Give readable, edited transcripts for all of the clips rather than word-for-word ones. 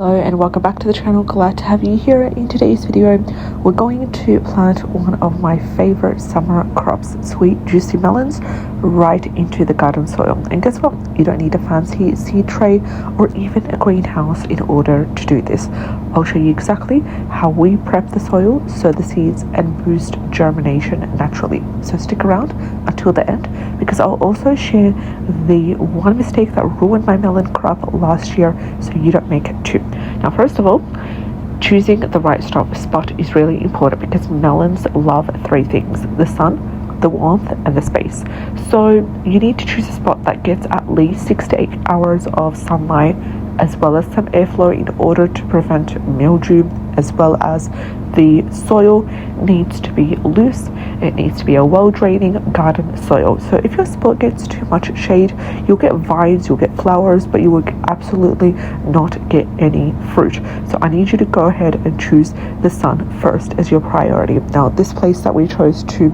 Hello and welcome back to the channel. Glad to have you here. In today's video we're going to plant one of my favorite summer crops, sweet juicy melons, right into the garden soil. And guess what, you don't need a fancy seed tray or even a greenhouse in order to do this. I'll show you exactly how we prep the soil, sow the seeds and boost germination naturally. So stick around until the end, because I'll also share the one mistake that ruined my melon crop last year so you don't make it too. Now, first of all, choosing the right spot is really important, because melons love three things: the sun, the warmth and the space. So you need to choose a spot that gets at least 6 to 8 hours of sunlight, as well as some airflow, in order to prevent mildew, as well as the soil needs to be loose. It needs to be a well-draining garden soil. So if your spot gets too much shade, you'll get vines, you'll get flowers, but you will absolutely not get any fruit. So I need you to go ahead and choose the sun first as your priority. Now, this place that we chose to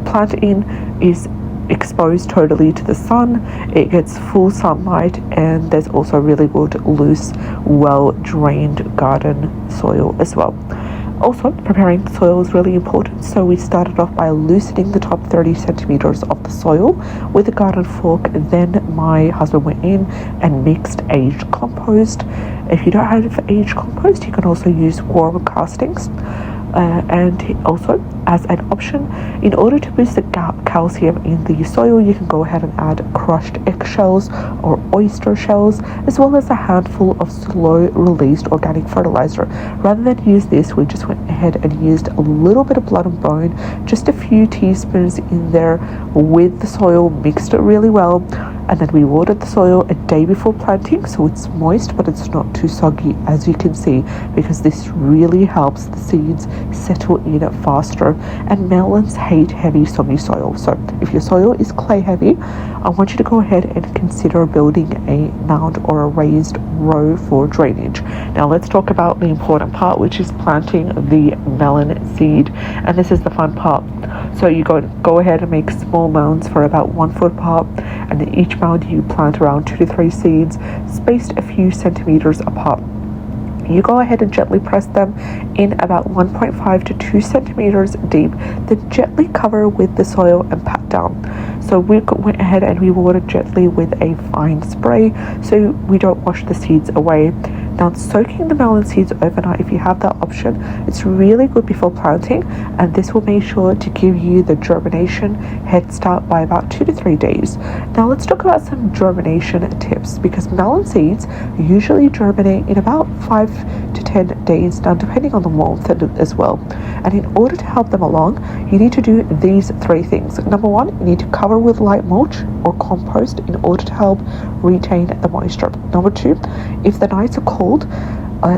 plant in is exposed totally to the sun. It gets full sunlight, and there's also really good, loose, well drained garden soil as well. Also, preparing the soil is really important, so we started off by loosening the top 30 centimeters of the soil with a garden fork. Then my husband went in and mixed aged compost. If you don't have aged compost, you can also use worm castings. And also, as an option, in order to boost the calcium in the soil, you can go ahead and add crushed eggshells or oyster shells, as well as a handful of slow released organic fertilizer. Rather than use this, we just went ahead and used a little bit of blood and bone, just a few teaspoons in there with the soil, mixed it really well, and then we watered the soil a day before planting, so it's moist but it's not too soggy, as you can see, because this really helps the seeds settle in faster. And melons hate heavy, soggy soil. So if your soil is clay heavy, I want you to go ahead and consider building a mound or a raised row for drainage. Now let's talk about the important part, which is planting the melon seed, and this is the fun part. So you go ahead and make small mounds for about 1 foot apart, and in each mound you plant around 2 to 3 seeds, spaced a few centimeters apart. You go ahead and gently press them in about 1.5 to 2 centimeters deep, then gently cover with the soil and pat down. So we went ahead and we watered gently with a fine spray, so we don't wash the seeds away. Now, soaking the melon seeds overnight, if you have that option, it's really good before planting, and this will make sure to give you the germination head start by about 2 to 3 days. Now let's talk about some germination tips, because melon seeds usually germinate in about 5 to 10 days, now depending on the warmth as well. And in order to help them along, you need to do these 3 things. Number 1, you need to cover with light mulch or compost in order to help retain the moisture. Number 2, if the nights are cold,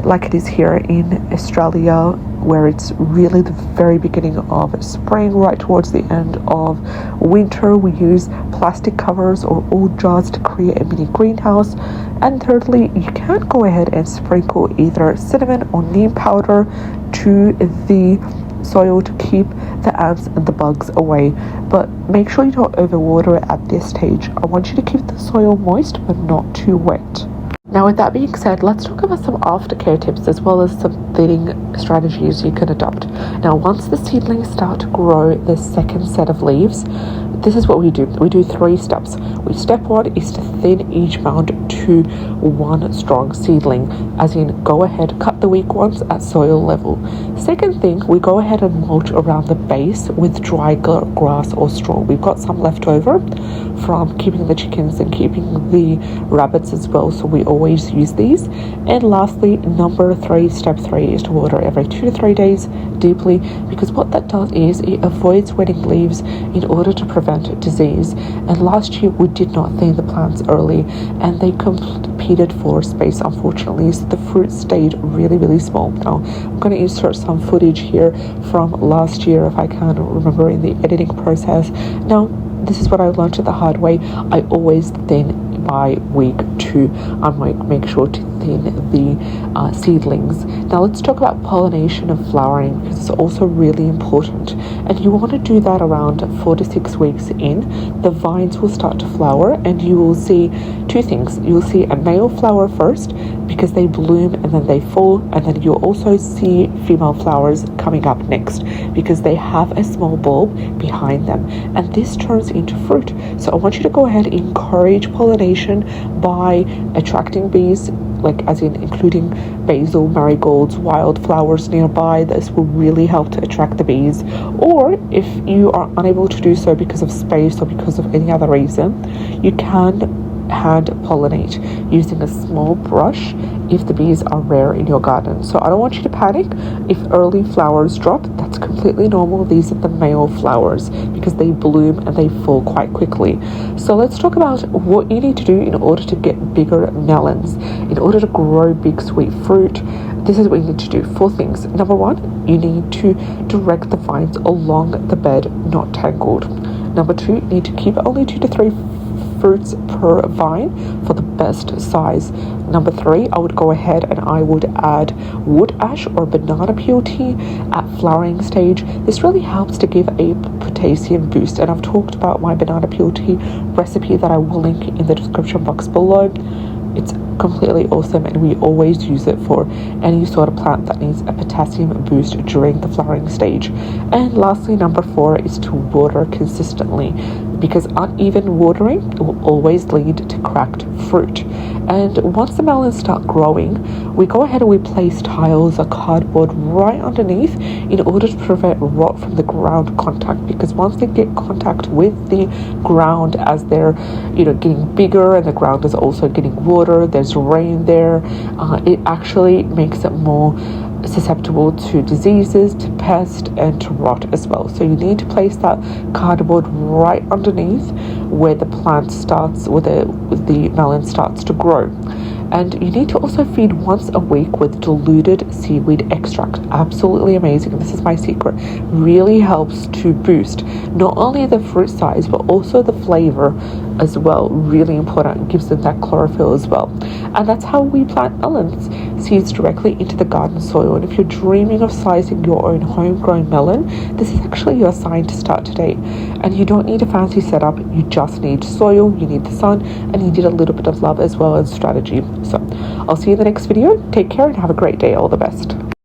like it is here in Australia, where it's really the very beginning of spring, right towards the end of winter, we use plastic covers or old jars to create a mini greenhouse. And thirdly, you can go ahead and sprinkle either cinnamon or neem powder to the soil to keep the ants and the bugs away, but make sure you don't overwater it at this stage. I want you to keep the soil moist but not too wet. Now, with that being said, let's talk about some aftercare tips, as well as some thinning strategies you can adopt. Now, once the seedlings start to grow the second set of leaves, this is what we do. We do 3 steps. Step 1 is to thin each mound to 1 strong seedling, as in go ahead, cut the weak ones at soil level. Second thing, we go ahead and mulch around the base with dry grass or straw. We've got some left over from keeping the chickens and keeping the rabbits as well, so we always use these. And lastly, number 3, step 3, is to water every 2 to 3 days deeply, because what that does is it avoids wetting leaves in order to prevent disease. And last year we did not thin the plants early, and they competed for space, unfortunately, so the fruit stayed really small. Now I'm going to insert some footage here from last year if I can remember in the editing process. Now, this is what I learned the hard way. I always thin by week 2. I might make sure to thin the seedlings. Now let's talk about pollination and flowering, because it's also really important, and you want to do that around 4 to 6 weeks in. The vines will start to flower, and you will see two things. You'll see a male flower first, because they bloom and then they fall, and then you'll also see female flowers coming up next, because they have a small bulb behind them, and this turns into fruit. So I want you to go ahead and encourage pollination by attracting bees, like as in including basil, marigolds, wildflowers nearby. This will really help to attract the bees. Or if you are unable to do so because of space or because of any other reason, you can hand pollinate using a small brush if the bees are rare in your garden. So I don't want you to panic if early flowers drop. That's completely normal. These are the male flowers because they bloom and they fall quite quickly. So let's talk about what you need to do in order to get bigger melons, in order to grow big sweet fruit. This is what you need to do. 4 things. Number 1, you need to direct the vines along the bed, not tangled. Number 2, you need to keep only 2 to 3 fruits per vine for the best size. Number 3, I would go ahead and I would add wood ash or banana peel tea at flowering stage. This really helps to give a potassium boost, and I've talked about my banana peel tea recipe that I will link in the description box below. It's completely awesome, and we always use it for any sort of plant that needs a potassium boost during the flowering stage. And lastly, number 4 is to water consistently, because uneven watering will always lead to cracked fruit. And once the melons start growing, we go ahead and we place tiles or cardboard right underneath in order to prevent rot from the ground contact, because once they get contact with the ground as they're getting bigger and the ground is also getting water, there's rain there, it actually makes it more susceptible to diseases, to pest, and to rot as well. So you need to place that cardboard right underneath where the plant starts, where the melon starts to grow. And you need to also feed once a week with diluted seaweed extract. Absolutely amazing. This is my secret. Really helps to boost not only the fruit size but also the flavor as well. Really important. It gives them that chlorophyll as well. And that's how we plant melons seeds directly into the garden soil. And if you're dreaming of slicing your own homegrown melon, this is actually your sign to start today. And you don't need a fancy setup. You just need soil, you need the sun, and you need a little bit of love as well as strategy. So I'll see you in the next video. Take care and have a great day. All the best.